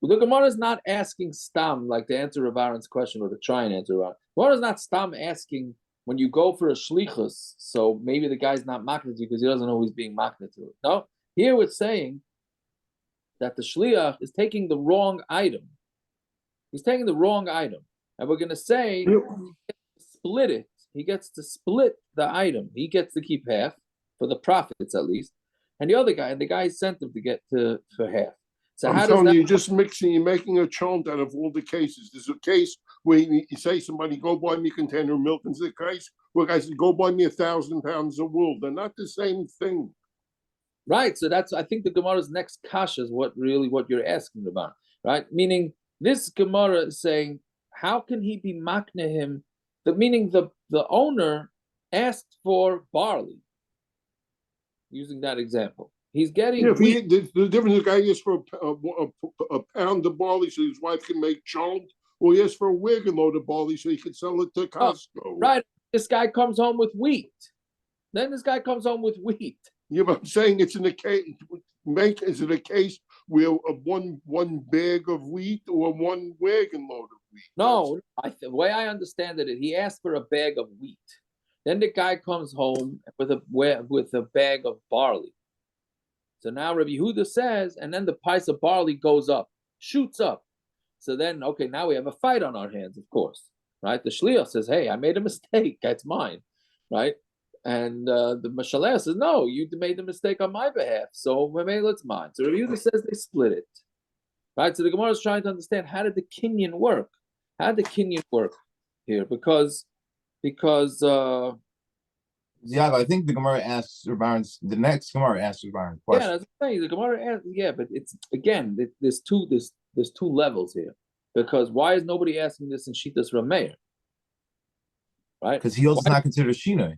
the Gemara is not asking stam like to answer Rav Aaron's question or to try and answer Rav. Gemara is not stam asking when you go for a shlichus. So maybe the guy's not makneh to you because he doesn't know he's being makneh to it. No. Here we're saying that the shliach is taking the wrong item. He's taking the wrong item. And we're going to say he gets to split it. He gets to split the item. He gets to keep half, for the profits at least. And the guy sent him to get for half. So I'm telling you, you're making a chant out of all the cases. There's a case where you say somebody, go buy me a container of milk. And there's a case where a guy says, go buy me 1,000 pounds of wool. They're not the same thing. Right, so I think the Gemara's next kasha is what you're asking about, right? Meaning this Gemara is saying, how can he be makneh him? Meaning the owner asked for barley. Using that example, he's getting the difference. The guy asks for a pound of barley so his wife can make chalt, or he asks for a wagon load of barley so he can sell it to Costco. Right, this guy comes home with wheat. Then this guy comes home with wheat. Yeah, but I'm saying it's in a case. Is it a case where one bag of wheat or one wagon load of wheat? No, the way I understand it, he asked for a bag of wheat. Then the guy comes home with a bag of barley. So now Rabbi Yehuda says, and then the price of barley goes up, shoots up. So then, okay, now we have a fight on our hands, of course, right? The shliach says, "Hey, I made a mistake. That's mine," right? And the Mashaleh says, no, you made the mistake on my behalf, so it's mine. So Rabbi Yehuda says they split it. Right? So the Gemara is trying to understand, how did the kinyan work? How did the kinyan work here? Because I think the Gemara asks the next Gemara asks Aaron question. Yeah, that's the thing. The Gemara asks, but it's again, there's two levels here. Because why is nobody asking this in Shitas Rameir? Right? Because he also not considered Shinoi.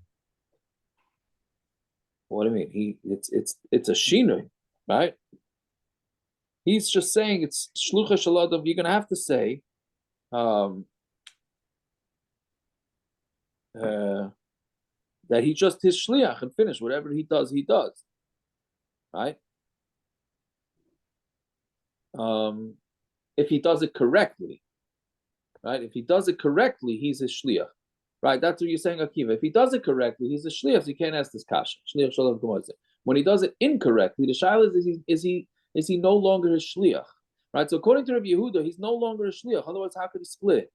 What do you mean? It's a shinoi, right? He's just saying it's shlucha shaladov. You're gonna have to say that he just his shliach and finish whatever he does, right? If he does it correctly, right? If he does it correctly, he's his shliach. Right, that's what you're saying, Akiva. If he does it correctly, he's a shliach, so you can't ask this kasha. Shliach shalom k'motzei. When he does it incorrectly, the shaila is he no longer his shliach? Right. So according to Rabbi Yehuda, he's no longer a shliach. Otherwise, how could he split?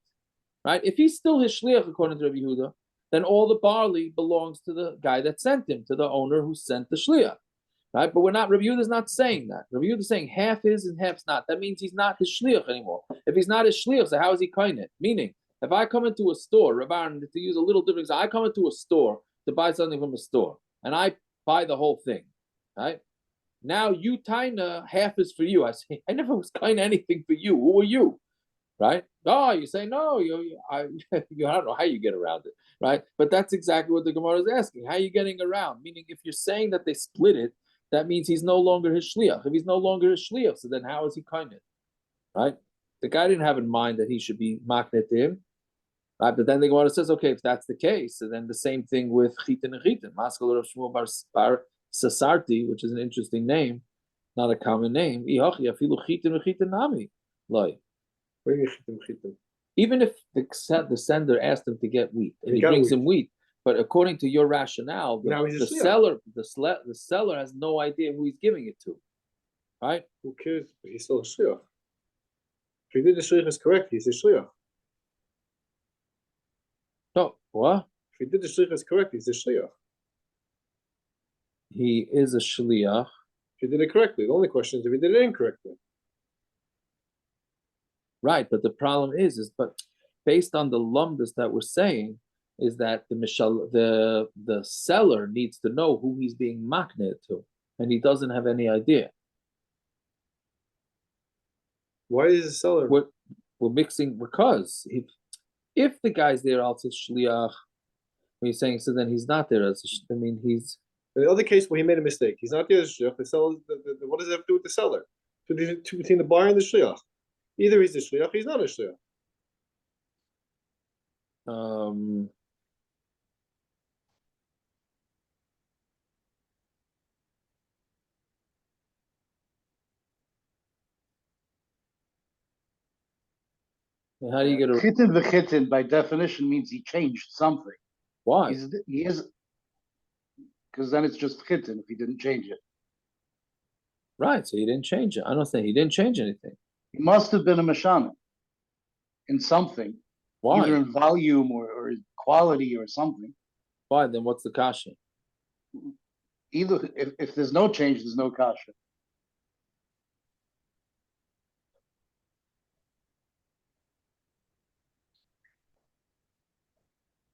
Right. If he's still his shliach according to Rabbi Yehuda, then all the barley belongs to the guy that sent him, to the owner who sent the shliach. Right. But we're not. Rabbi Yehuda is not saying that. Rabbi Yehuda is saying half is and half's not. That means he's not his shliach anymore. If he's not his shliach, so how is he koinit? Meaning, if I come into a store, Rabban, to use a little different, I come into a store to buy something from a store, and I buy the whole thing, right? Now you taina, half is for you. I say, I never was kind anything for you. Who are you, right? Oh, you say no. I don't know how you get around it, right? But that's exactly what the Gemara is asking. How are you getting around? Meaning, if you're saying that they split it, that means he's no longer his shliach. If he's no longer his shliach, so then how is he kind it, right? The guy didn't have in mind that he should be maknet to him. Right, but then the Gemara says, okay, if that's the case, so then the same thing with Chitin and Chitin. Maskal of Shmuel Bar Sasarti, which is an interesting name, not a common name. Even if the sender asked him to get wheat, and he brings him wheat, but according to your rationale, the seller has no idea who he's giving it to, right? Who cares? But he's still a shliach. If he did the shliach is correct, he's a shliach. No, what? If he did the shliach is correct, he's a shliach. He is a shliach. If he did it correctly, the only question is if he did it incorrectly. Right, but the problem is but based on the lumdus that we're saying, is that the seller needs to know who he's being maknet to, and he doesn't have any idea. Why is the seller? We're mixing because if the guy's there also shliach, when you're saying so, then he's not there as he's. In the other case where he made a mistake, he's not there as shliach. The seller, what does that have to do with the seller? Between the buyer and the shliach, either he's the shliach, he's not a shliach. How do you get a chitin v'chitin by definition means he changed something. Why? He is because then it's just chitin if he didn't change it. Right, so he didn't change it. I don't think he didn't change anything. He must have been a mashana in something. Why? Either in volume or quality or something. Why? Then what's the kasha? Either if there's no change, there's no kasha.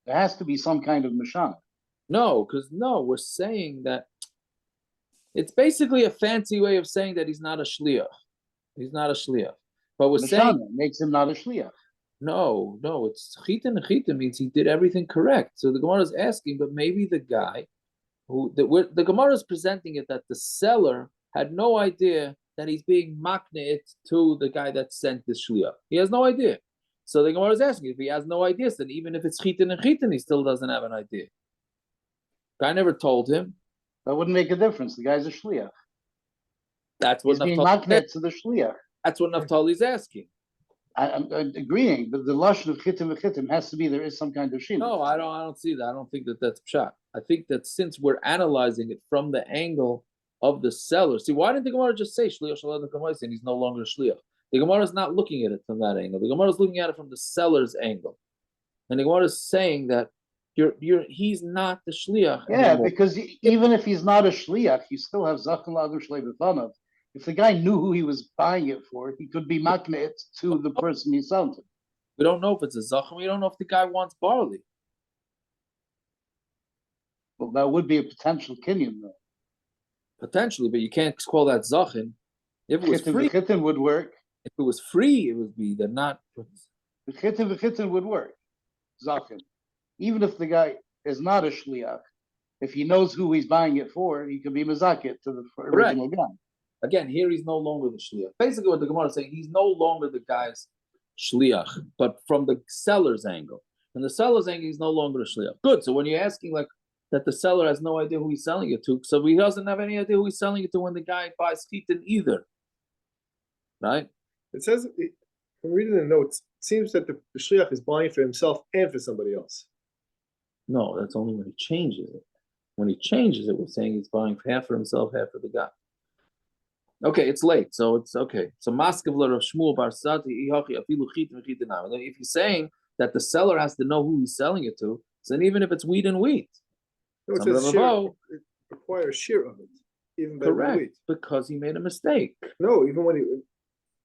There has to be some kind of mashana. No, we're saying that it's basically a fancy way of saying that he's not a shliach. He's not a shliach. But we're saying makes him not a shliach. No, it's chitin and chitin means he did everything correct. So the Gemara is asking, but maybe the guy the Gemara is presenting it that the seller had no idea that he's being maknit to the guy that sent the shliach. He has no idea. So the Gemara is asking, if he has no idea, then even if it's chitin and chitin, he still doesn't have an idea. Guy never told him. That wouldn't make a difference. The guy's a shliach. That's what he's being maknit to the shliach. That's what Naftali's asking. I'm agreeing, but the lashon of chitim v'chitim has to be there is some kind of shina. No, I don't see that. I don't think that that's pshat. I think that since we're analyzing it from the angle of the seller, see, why didn't the Gemara just say shliach shalom and he's no longer a shliach? The Gemara is not looking at it from that angle. The Gemara is looking at it from the seller's angle, and the Gemara is saying that he's not the shliach. Yeah, anymore. because even if he's not a shliach, you still have zachan la'adam shlei b'fanav. If the guy knew who he was buying it for, he could be maknet to the person he's selling to. We don't know if it's a zachan. We don't know if the guy wants barley. Well, that would be a potential kinyan, though. Potentially, but you can't call that zachin. If it was free, chitin would work. If it was free, it would be. They're not. The chitin would work. Zachin. Even if the guy is not a shliach, if he knows who he's buying it for, he could be mezakit to the original guy. Again, here he's no longer the shliach. Basically, what the Gemara is saying, he's no longer the guy's shliach, but from the seller's angle. From the seller's angle, he's no longer a shliach. Good. So when you're asking like that, the seller has no idea who he's selling it to, so he doesn't have any idea who he's selling it to when the guy buys chitin either, right? It says, from reading the notes, it seems that the shliach is buying for himself and for somebody else. No, that's only when he changes it. When he changes it, we're saying he's buying half for himself, half for the guy. Okay, it's late, so it's okay. So Maskevler of Shmuel Bar Sati, if he's saying that the seller has to know who he's selling it to, then even if it's wheat and wheat, No, it says it requires share of it, even by correct, wheat. because he made a mistake. No, even when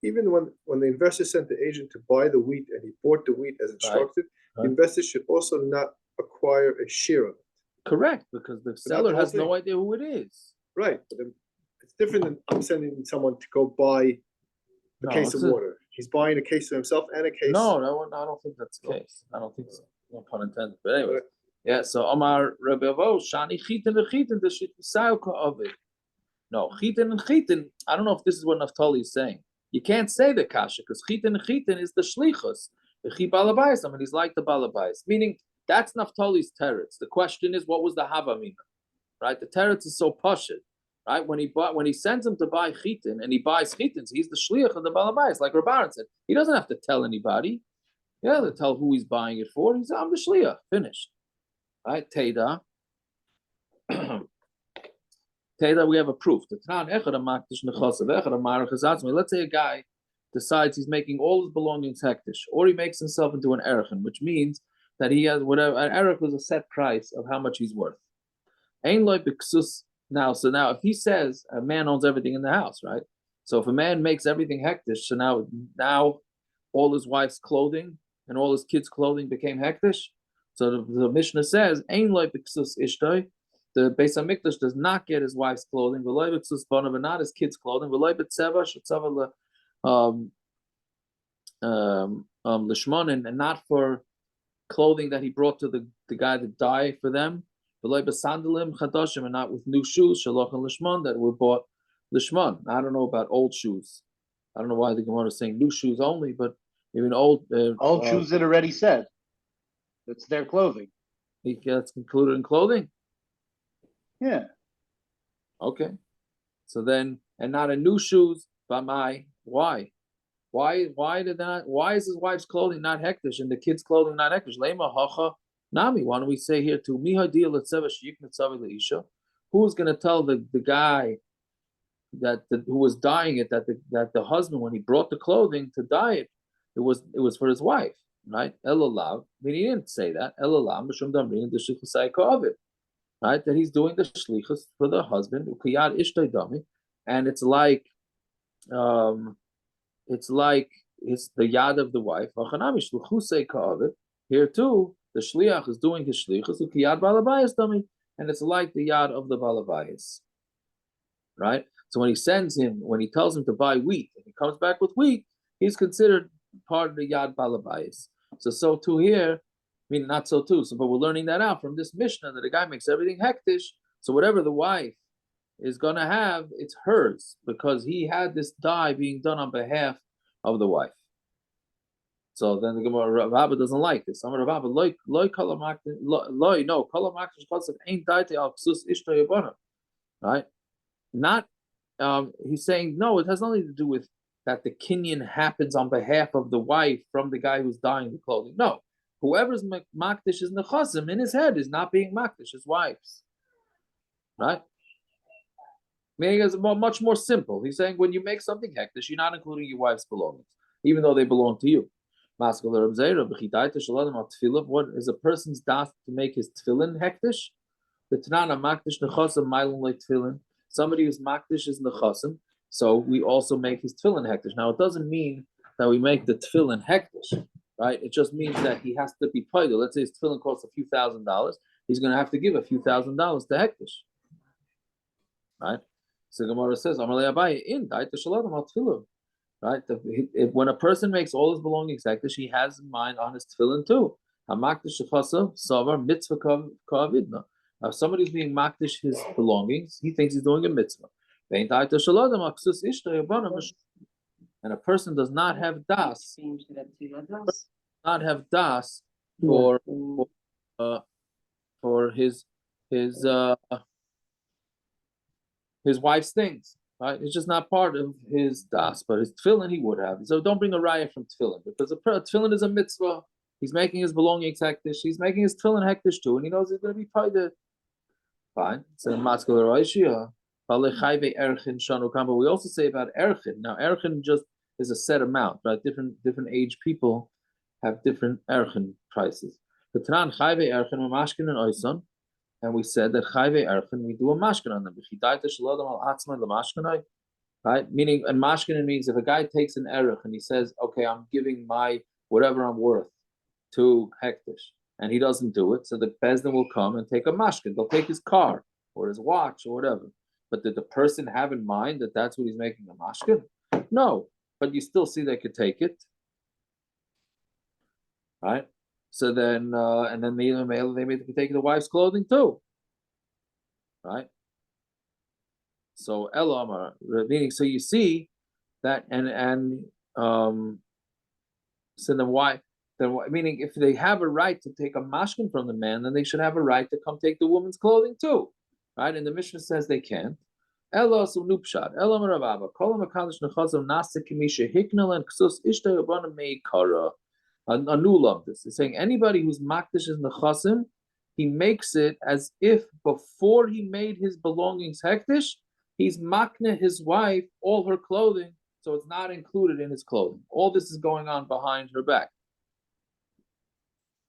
the investor sent the agent to buy the wheat and he bought the wheat as instructed, the investor should also not acquire a share of it. Correct, because the seller has no idea who it is. Right, but it's different than I'm sending someone to go buy a case of water. He's buying a case for himself and a case. No, I don't think that's the case. I don't think so. No pun intended. But anyway, yeah. So Omar Rebbevo Shani Chitin v'Chitin the Shittisayuka of it. No, Chitin and Chitin. I don't know if this is what Naftali is saying. You can't say the kasha because Chitin and Chitin is the shlichus. The chi balabais. I mean, he's like the balabais, meaning that's Naftali's teretz. The question is, what was the havamina? Right? The teretz is so pashut. Right? When he sends him to buy chitin and he buys chitins, he's the shliach of the balabais. Like Rabbaran said, he doesn't have to tell anybody. Yeah, to tell who he's buying it for. He's I'm the shliach. Finished. Right? Teda. Teda, we have a proof. Let's say a guy decides he's making all his belongings hektish, or he makes himself into an erchen, which means that he has whatever an erech is a set price of how much he's worth. Ein loy b'ksus. Now, if he says a man owns everything in the house, right? So if a man makes everything hektish, so now all his wife's clothing and all his kids' clothing became hektish. So the Mishnah says, Ein loy b'ksus ishtoi. The Beis Hamikdash does not get his wife's clothing, v'loy b'ksus banav, and not his kids' clothing, v'loy b'tzeva shetzava l'shmon, and not for clothing that he brought to the guy to die for them. And not with new shoes, shalach and lishman, that were bought lishman. I don't know about old shoes. I don't know why the Gemara is saying new shoes only, but even old shoes that already said it's their clothing. He gets included in clothing. Yeah. Okay. So then, and not in new shoes. Why? Why did that? Why is his wife's clothing not hektish and the kids' clothing not hektish? Lema hacha. Nami, why don't we say here to who's going to tell the guy who was dyeing it that the husband, when he brought the clothing to dye it, it was for his wife, right? Elalav. I mean, he didn't say that. Elalav b'shum damrin the shlichus ha'ikavit, right? That he's doing the shlichus for the husband. Ukiyad ishtay dami, and it's like it's the yad of the wife. V'chanami shlichus ha'ikavit. Here too. The shliach is doing his shlichus ukiyad balabayis dummy, and it's like the yad of the balabayis, right? So when he tells him to buy wheat, and he comes back with wheat, he's considered part of the yad balabayis. So too here, I mean not so too. So, but we're learning that out from this Mishnah that a guy makes everything hektish. So whatever the wife is gonna have, it's hers because he had this dye being done on behalf of the wife. So then the Gemara Bava doesn't like this. Some of Bava loy kalamaktish chassav ain't daite al ksus ishto yabana, right? Not he's saying no. It has nothing to do with that the kinyan happens on behalf of the wife from the guy who's dyeing the clothing. No, whoever's makdish is nechasim in his head is not being makdish his wife's, right? Meaning it's much more simple. He's saying when you make something hektish, you're not including your wife's belongings, even though they belong to you. What is a person's das to make his tefillin hektish? The Tanana makdish nechasim mylon like tefillin. Somebody who's makdish is nechasim, so we also make his tefillin hektish. Now it doesn't mean that we make the tefillin hektish, right? It just means that he has to be paid. Let's say his tefillin costs a few $1,000. He's going to have to give a few $1,000s to hektish, right? So Gemara says, "Amalei Abaye in daita shaladim al tefillin." Right? When a person makes all his belongings hektish, he has in mind on his tefillin too. Hamakdish shechasav savar mitzvah ka'avidna. If somebody's being makdish his belongings, he thinks he's doing a mitzvah. And a person does not have das, for his wife's things. Right? It's just not part of his das, but his tefillin he would have. So don't bring a raya from tefillin because a tefillin is a mitzvah He's making his belongings hektish. He's making his tefillin hektish too, and he knows he's going to be paid. Fine. So maskul roishia. But we also say about erchin. Now erchin just is a set amount, right? Different age people have different erchin prices. The Tanan chayve erchin mashkin and oison, and we said that chayve erchin we do a mashkin on them. Right? Meaning, and mashkin means if a guy takes an erech and he says, okay, I'm giving my whatever I'm worth to hektish, and he doesn't do it, so the bezdin will come and take a mashkin. They'll take his car or his watch or whatever. But did the person have in mind that that's what he's making a mashkin? No, but you still see they could take it, right? So then, and then the male they may take the wife's clothing too, right? So Elamar, meaning so you see that so then why? Then meaning if they have a right to take a mashkin from the man, then they should have a right to come take the woman's clothing too, right? And the Mishnah says they can't. Elo nupshat. Elo Ravava. Kolam akalish nechazam nasa kimisha hiknal and ksus ishta yabana meikara. A new love this is saying anybody who's makdish is nechasim, he makes it as if before he made his belongings hektish, he's makne his wife all her clothing, so it's not included in his clothing. All this is going on behind her back.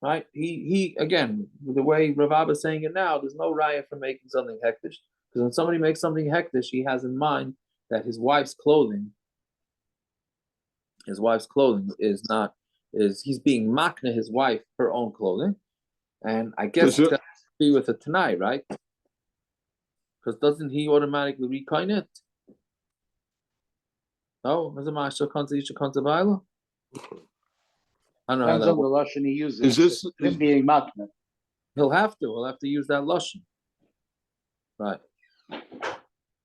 Right? He again, the way Rav Abba is saying it now, there's no raya for making something hektish. Because when somebody makes something hektish, he has in mind that his wife's clothing is not he's being makna his wife her own clothing. And I guess it's got to be with a tanai, right? Because doesn't he automatically recoin it? No, I don't know. Depends on the lashon he uses. Is this him being makna? He'll have to use that lashon. Right.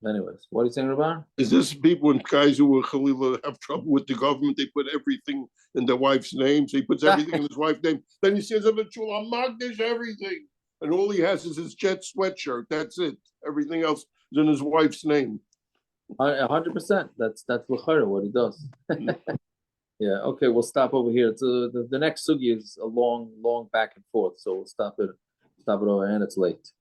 Anyways, what are you saying, Rabban? Is this people and guys who were Khalila have trouble with the government? They put everything in their wife's name. So he puts everything in his wife's name. Then he says, I'm magdish everything. And all he has is his jet sweatshirt. That's it. Everything else is in his wife's name. 100%. That's l'chara what he does. Yeah. Okay. We'll stop over here. The next sugi is a long back and forth. So we'll stop it over, and it's late.